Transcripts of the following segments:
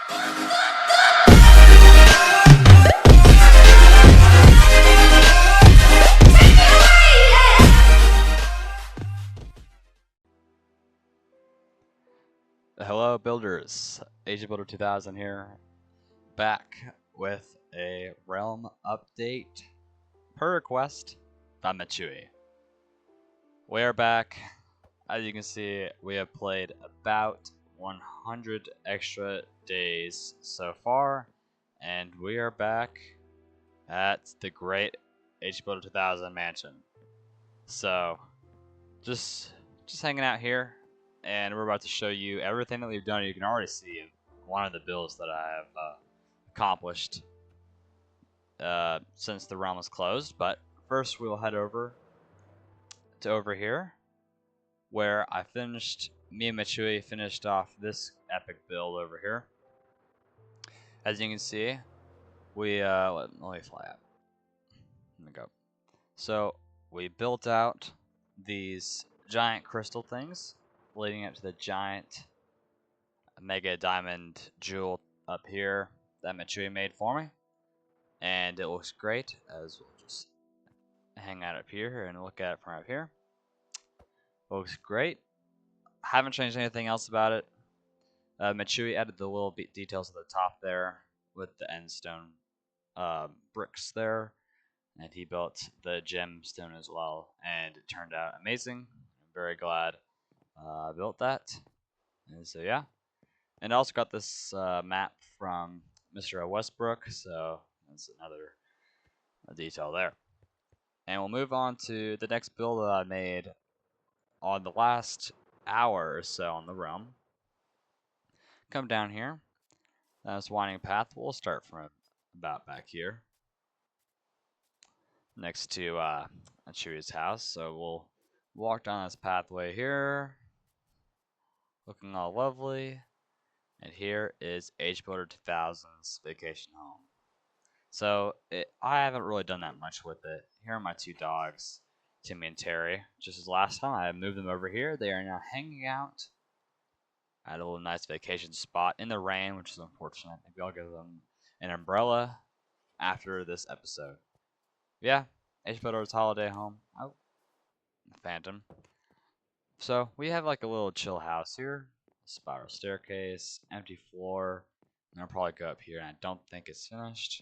Hello builders, HbuilderSquad 2000 here, back with a Realm update per request by Machui. We are back. As you can see, we have played about 100 extra days so far, and we are back at the great HbuilderSquad 2000 mansion. So, just hanging out here, and we're about to show you everything that we've done. You can already see one of the builds that I have accomplished since the realm was closed. But first, we'll head over here, where me and Machui finished off this epic build over here. As you can see, we let me fly out. There we go. So we built out these giant crystal things leading up to the giant mega diamond jewel up here that Machui made for me, and it looks great. As we'll just hang out up here and look at it from up here. Looks great. Haven't changed anything else about it. Machui added the little details at the top there with the end stone bricks there, and he built the gemstone as well, and it turned out amazing. I'm very glad I built that. And so yeah, and I also got this map from Mr. Westbrook, so that's another detail there. And we'll move on to the next build that I made on the last hour or so on the realm. Come down here. That's winding path. We'll start from about back here, next to Chewy's house. So we'll walk down this pathway here, looking all lovely. And here is HbuilderSquad 2000's vacation home. So I haven't really done that much with it. Here are my two dogs, Timmy and Terry. Just as last time, I moved them over here. They are now hanging out at a little nice vacation spot in the rain, which is unfortunate. Maybe I'll give them an umbrella after this episode. Yeah, HbuilderSquad's holiday home. Oh, Phantom. So we have like a little chill house here. Spiral staircase, empty floor. And I'll probably go up here, and I don't think it's finished.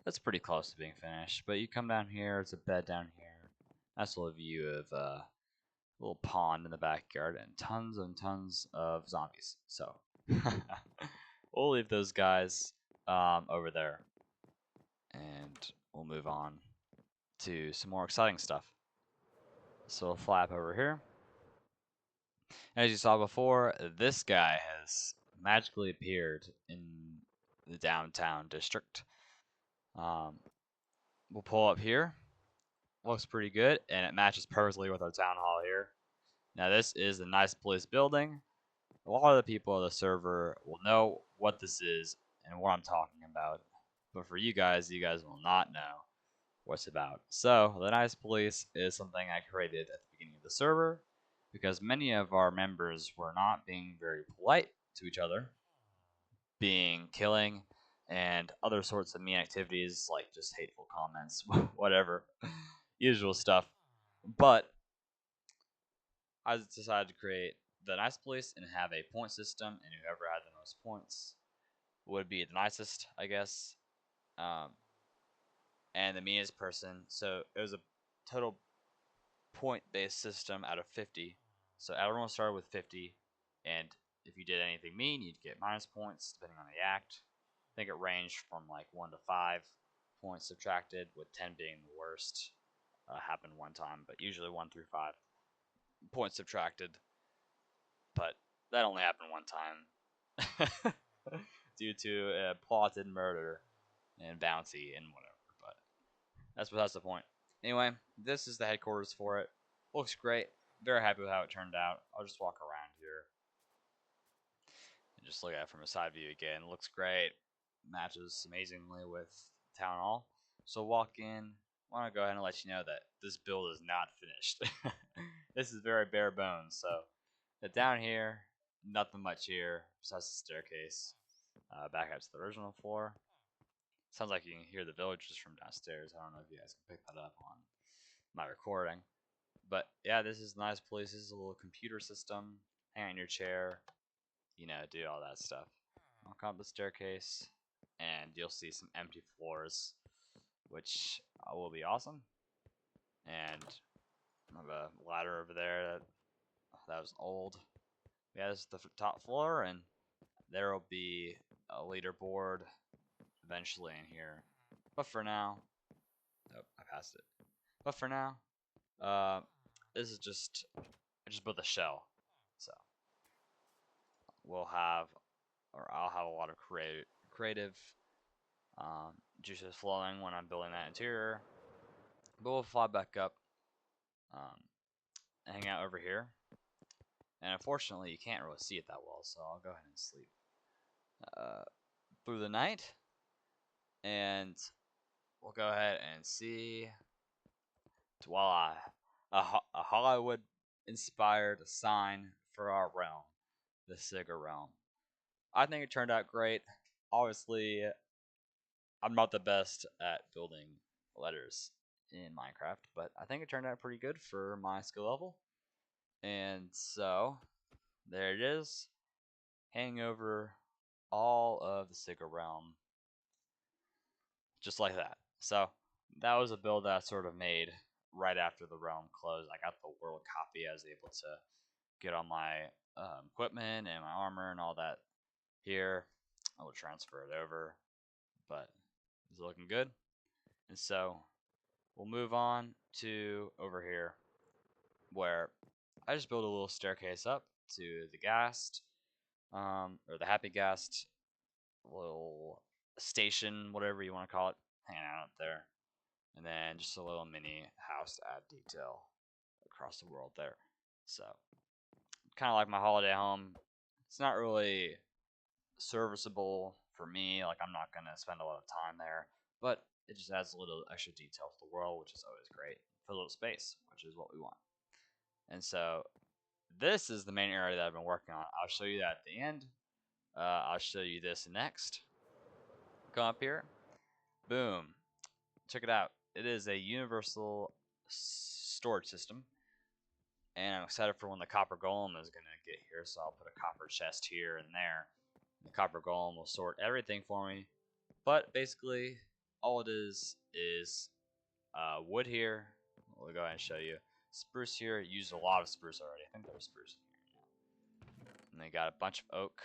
That's pretty close to being finished. But you come down here, it's a bed down here. Nice little view of a little pond in the backyard and tons of zombies. So we'll leave those guys over there, and we'll move on to some more exciting stuff. So we'll flap over here. As you saw before, this guy has magically appeared in the downtown district. We'll pull up here. Looks pretty good, and it matches perfectly with our town hall here. Now this is a nice police building. A lot of the people on the server will know what this is and what I'm talking about. But for you guys will not know what's about. So the nice police is something I created at the beginning of the server, because many of our members were not being very polite to each other, killing, and other sorts of mean activities like just hateful comments, whatever, usual stuff. But I decided to create the nice police and have a point system, and whoever had the most points would be the nicest, I guess, and the meanest person. So it was a total point-based system out of 50. So everyone started with 50, and if you did anything mean, you'd get minus points depending on the act. I think it ranged from like 1 to 5 points subtracted, with 10 being the worst. Happened one time, but usually 1 through 5 points subtracted. But that only happened one time due to a plotted murder and bounty and whatever. But that's the point. Anyway, this is the headquarters for it. Looks great. Very happy with how it turned out. I'll just walk around here and just look at it from a side view again. Looks great. Matches amazingly with Town Hall. So walk in. I want to go ahead and let you know that this build is not finished. This is very bare bones. So down here, nothing much here besides the staircase. Back up to the original floor. Sounds like you can hear the villagers from downstairs. I don't know if you guys can pick that up on my recording. But yeah, this is a nice place. This is a little computer system. Hang on your chair. You know, do all that stuff. I'll come up the staircase, and you'll see some empty floors, which will be awesome. And I have a ladder over there that was old. Yeah, this is the top floor, and there will be a leaderboard eventually in here. But for now, oh, I passed it. But for now, this is I just built a shell, so we'll have, or I'll have a lot of creative juices flowing when I'm building that interior. But we'll fly back up, and hang out over here. And unfortunately, you can't really see it that well, so I'll go ahead and sleep through the night. And we'll go ahead and see Dwala, a Hollywood-inspired sign for our realm, the Siga Realm. I think it turned out great. Obviously, I'm not the best at building letters in Minecraft, but I think it turned out pretty good for my skill level. And so, there it is, hanging over all of the Siga Realm, just like that. So, that was a build that I sort of made right after the realm closed. I got the world copy. I was able to get all my equipment and my armor and all that here. I will transfer it over, but it's looking good. And so we'll move on to over here, where I just built a little staircase up to the Ghast, or the Happy Ghast little station, whatever you want to call it, hanging out up there. And then just a little mini house to add detail across the world there. So, kind of like my holiday home. It's not really serviceable for me. Like, I'm not going to spend a lot of time there. But it just adds a little extra detail to the world, which is always great. For a little space, which is what we want. And so, this is the main area that I've been working on. I'll show you that at the end. I'll show you this next. Come up here. Boom. Check it out. It is a universal storage system. And I'm excited for when the copper golem is going to get here. So I'll put a copper chest here and there. The copper golem will sort everything for me. But basically, all it is wood here. We'll go ahead and show you. Spruce here. Used a lot of spruce already. I think there was spruce in here now. And they got a bunch of oak,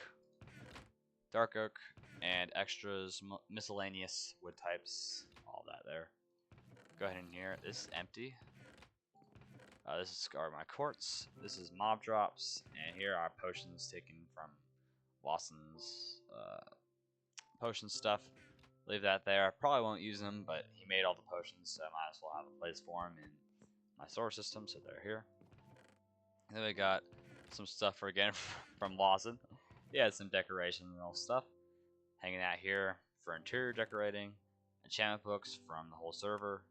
dark oak, and extras, miscellaneous wood types. All that there. Go ahead in here. This is empty. This are my quartz. This is mob drops, and here are potions taken from Lawson's potion stuff. Leave that there. I probably won't use them, but he made all the potions, so I might as well have a place for them in my storage system, so they're here. And then we got some stuff again from Lawson. He had some decoration and all stuff hanging out here for interior decorating. Enchantment books from the whole server.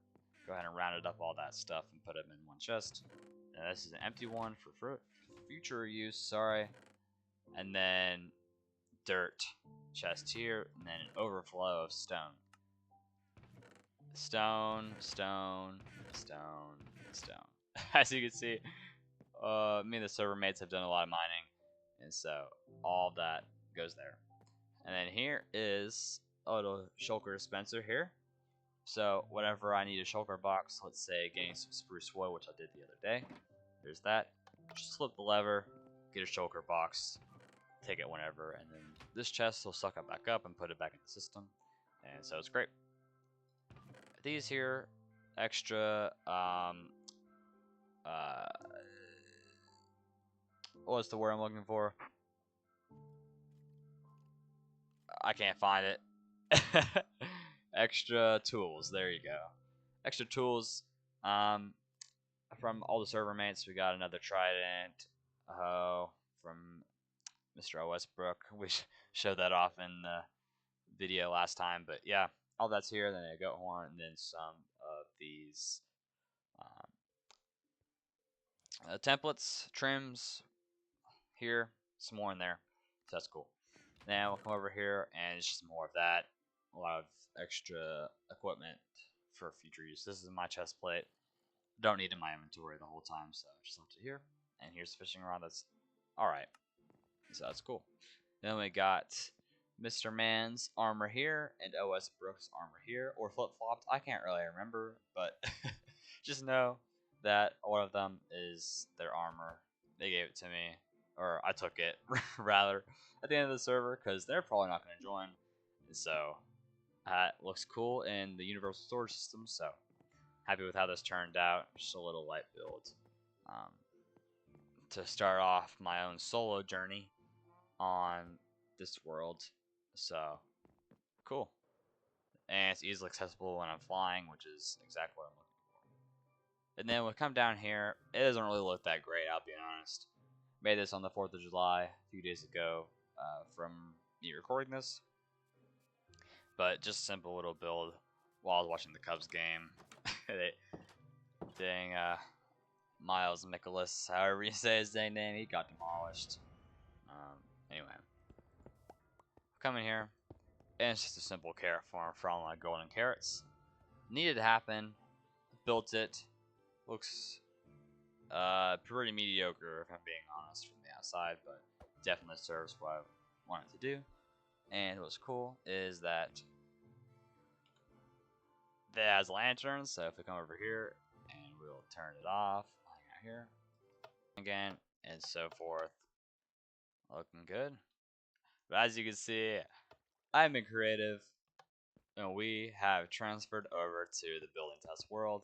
Go ahead and round it up all that stuff and put them in one chest. And this is an empty one for future use, sorry. And then dirt chest here, and then an overflow of stone. Stone, stone, stone, stone. As you can see, me and the server mates have done a lot of mining, and so all that goes there. And then here is a little shulker dispenser here. So whenever I need a shulker box, let's say getting some spruce wood, which I did the other day, there's that. Just flip the lever, get a shulker box, take it whenever, and then this chest will suck it back up and put it back in the system. And so it's great. These here, extra, what's the word I'm looking for? I can't find it. Extra tools, there you go. Extra tools, from all the server mates. We got another trident, from Mr. Westbrook. We showed that off in the video last time, but yeah, all that's here. Then a goat horn, and then some of these templates, trims here. some more in there, so that's cool. Now we'll come over here, and it's just more of that. A lot of extra equipment for future use. This is my chest plate. Don't need it in my inventory the whole time, so just left it here. And here's the fishing rod. That's all right. So that's cool. Then we got Mr. Man's armor here and OS Brooks' armor here, or flip-flopped. I can't really remember, but just know that one of them is their armor. They gave it to me, or I took it rather at the end of the server because they're probably not going to join. So it looks cool in the universal storage system. So happy with how this turned out. Just a little light build to start off my own solo journey on this world. So cool. And it's easily accessible when I'm flying, which is exactly what I'm looking for. And then we come down here. It doesn't really look that great, I'll be honest. Made this on the 4th of July a few days ago from me recording this. But just a simple little build while I was watching the Cubs game. Dang, Miles Nicholas, however you say his name, he got demolished. Anyway, come in here, and it's just a simple carrot farm from like golden carrots. Needed to happen. Built it. Looks pretty mediocre if I'm being honest from the outside, but definitely serves what I wanted to do. And what's cool is that it has lanterns, so if we come over here and we'll turn it off, hang out here again, and so forth. Looking good. But as you can see, I'm been creative, and we have transferred over to the building test world.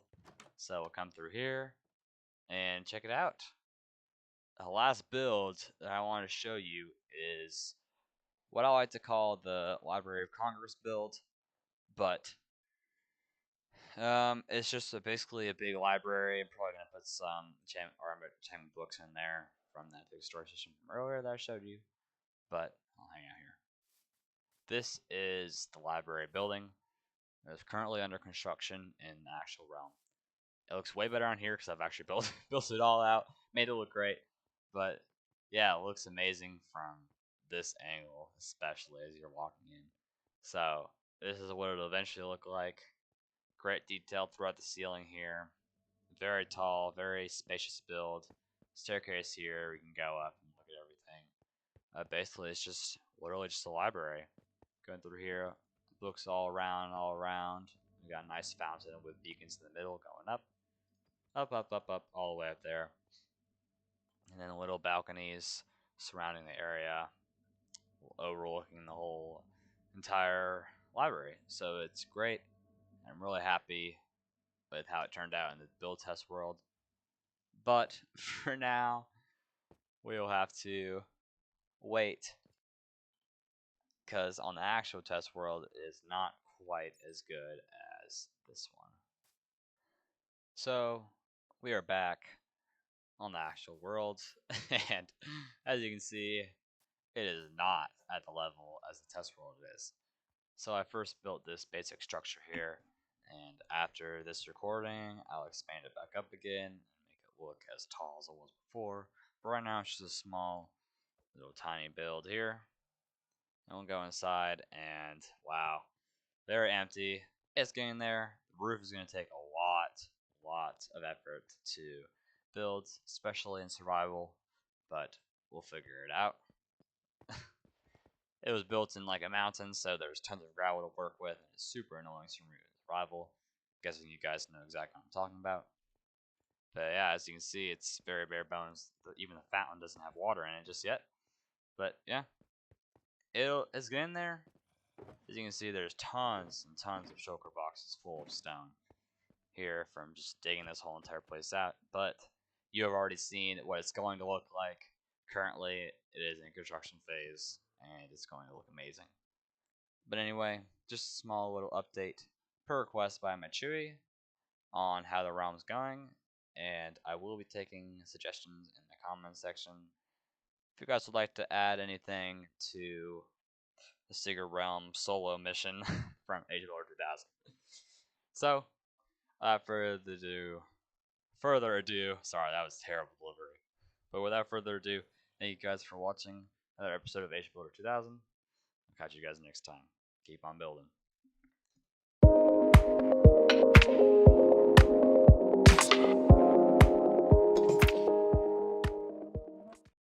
So we'll come through here and check it out. The last build that I want to show you is what I like to call the Library of Congress build, but it's just basically a big library. I'm probably gonna put some enchantment books in there from that big storage system from earlier that I showed you, but I'll hang out here. This is the library building. It's currently under construction in the actual realm. It looks way better on here because I've actually built it all out, made it look great. But yeah, it looks amazing from this angle, especially as you're walking in. So this is what it'll eventually look like. Great detail throughout the ceiling here. Very tall, very spacious build. Staircase here, we can go up and look at everything. Basically, it's just literally just a library. Going through here, books all around, all around. We got a nice fountain with beacons in the middle going up. Up, up, up, up, all the way up there. And then little balconies surrounding the area, overlooking the whole entire library. So it's great. I'm really happy with how it turned out in the build test world. But for now, we'll have to wait because on the actual test world it is not quite as good as this one. So we are back on the actual world, and as you can see, it is not at the level as the test world is. So I first built this basic structure here, and after this recording, I'll expand it back up again and make it look as tall as it was before. But right now, it's just a small, little tiny build here. And we'll go inside, and wow, very empty. It's getting there. The roof is going to take a lot of effort to build, especially in survival, but we'll figure it out. It was built in like a mountain, so there's tons of gravel to work with, and it's super annoying to survival. Guessing you guys know exactly what I'm talking about. But yeah, as you can see, it's very bare bones. Even the fountain doesn't have water in it just yet. But yeah, it's getting there. As you can see, there's tons and tons of shulker boxes full of stone here from just digging this whole entire place out. But you have already seen what it's going to look like. Currently, it is in construction phase, and it's going to look amazing. But anyway, just a small little update per request by Machui on how the realm's going, and I will be taking suggestions in the comment section. If you guys would like to add anything to the Siga Realm solo mission from HbuilderSquad 2000. So, further ado, sorry, that was terrible delivery. But without further ado, Thank you guys for watching another episode of HBuilder 2000. I'll catch you guys next time. Keep on building.